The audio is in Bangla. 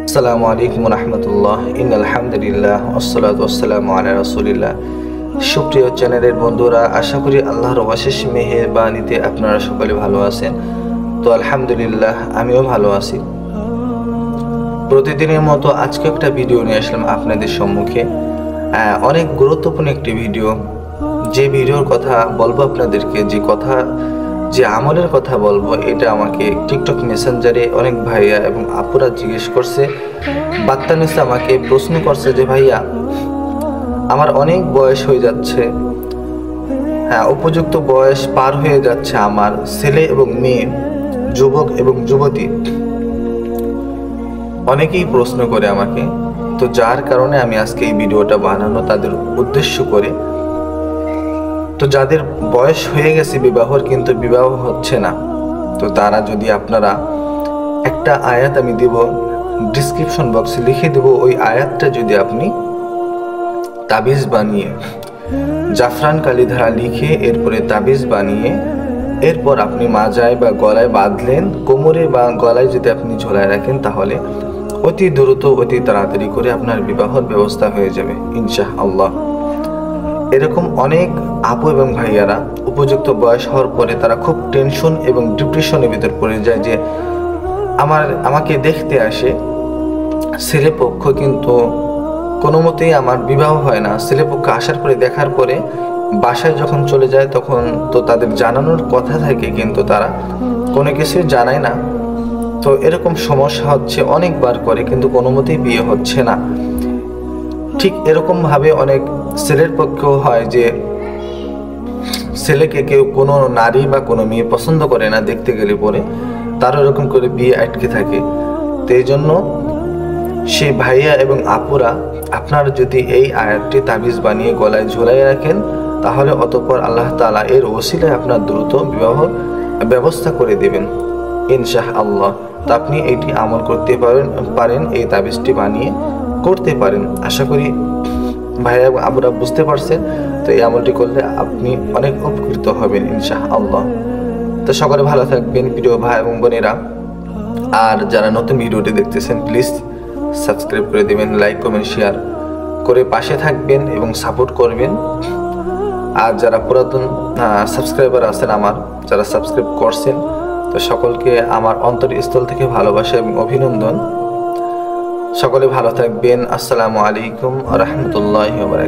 আসসালামু আলাইকুম রহমতুল্লাহ। আলহামদুলিল্লাহ ওয়াসসালাতু ওয়াসসালামু আলা রাসূলিল্লাহ। সুপ্রিয় চ্যানেলের বন্ধুরা, আশা করি আল্লাহর অশেষ মেহেরবানিতে আপনারা সকলে ভালো আছেন। তো আলহামদুলিল্লাহ আমিও ভালো আছি। প্রতিদিনের মতো আজকে একটা ভিডিও নিয়ে আসলাম আপনাদের সম্মুখে। অনেক গুরুত্বপূর্ণ একটি ভিডিও। যে ভিডিওর কথা বলবো আপনাদেরকে, যে আমলের কথা বলবো, এটা আমাকে টিকটক মেসেঞ্জারে অনেক ভাইয়া এবং আপুরা জিজ্ঞেস করছে। বাত্তানিসা আমাকে প্রশ্ন করছে যে ভাইয়া, আমার অনেক বয়স হয়ে যাচ্ছে, উপযুক্ত বয়স পার হয়ে যাচ্ছে আমার ছেলে এবং মেয়ে, যুবক এবং যুবতী অনেকেই প্রশ্ন করে আমাকে। তো যার কারণে আমি আজকে এই ভিডিওটা বানানো তাদের উদ্দেশ্য করে। তো যাদের বয়স হয়ে গেছে বিবাহর কিন্তু বিবাহ হচ্ছে না, তো তারা যদি আপনারা একটা আয়াত আমি দিব, ডিসক্রিপশন বক্সে লিখে দেব, ওই আয়াতটা যদি আপনি তাবিজ বানিয়ে জাফরান কালি ধারা লিখে এরপরে তাবিজ বানিয়ে এরপর আপনি মাজায় বা গলায় বাঁধলেন, কোমরে বা গলায় যদি আপনি ঝোলায় রাখেন, তাহলে অতি দ্রুত অতি তাড়াতাড়ি করে আপনার বিবাহর ব্যবস্থা হয়ে যাবে ইনশাআল্লাহ। এরকম অনেক আপু এবং ভাইয়ারা উপযুক্ত বয়স হওয়ার পরে তারা খুব টেনশন এবং ডিপ্রেশনের ভিতর পড়ে যায় যে আমাকে দেখতে আসে ছেলেপক্ষ, কিন্তু কোনো মতেই আমার বিবাহ হয় না। ছেলেপক্ষ আসার পরে দেখার পরে বাসায় যখন চলে যায় তখন তো তাদের জানানোর কথা থাকে, কিন্তু তারা কোনো কিছুই জানায় না। তো এরকম সমস্যা হচ্ছে, অনেকবার করে কিন্তু কোনো মতেই বিয়ে হচ্ছে না। ঠিক এরকমভাবে অনেক ছেলের পক্ষেও হয় যে ছেলেকে কেউ কোনো নারী বা কোনো মেয়ে পছন্দ করে না দেখতে গেলে পরে, তারও এরকম করে বিয়ে আটকে থাকে। তো এই জন্য সেই ভাইয়া এবং আপুরা, আপনারা যদি এই আয়াতটি তাবিজ বানিয়ে গলায় ঝুলাই রাখেন, তাহলে অতঃপর আল্লাহ তাআলা এর ওসিলায় আপনার দ্রুত বিবাহর ব্যবস্থা করে দেবেন ইনশাআল্লাহ। তো আপনি এটি আমল করতে পারেন, এই তাবিজটি বানিয়ে করতে পারেন। আশা করি ভাইয়া এবং আপুরা বুঝতে পারছেন। তো এই আমলটি করলে আপনি অনেক উপকৃত হবেন ইনশাআল্লাহ। তো সকলে ভালো থাকবেন প্রিয় ভাই এবং বোনেরা। আর যারা নতুন ভিডিওটি দেখতেছেন, প্লিজ সাবস্ক্রাইব করে দেবেন, লাইক কমেন্ট শেয়ার করে পাশে থাকবেন এবং সাপোর্ট করবেন। আর যারা পুরাতন সাবস্ক্রাইবার আছেন, যারা সাবস্ক্রাইব করছেন, তো সকলকে আমার অন্তরস্থল থেকে ভালোবাসা এবং অভিনন্দন। সকলে ভালো থাকবেন। আসসালামু আলাইকুম ওয়া রাহমাতুল্লাহি ওয়া বারাকাতুহু।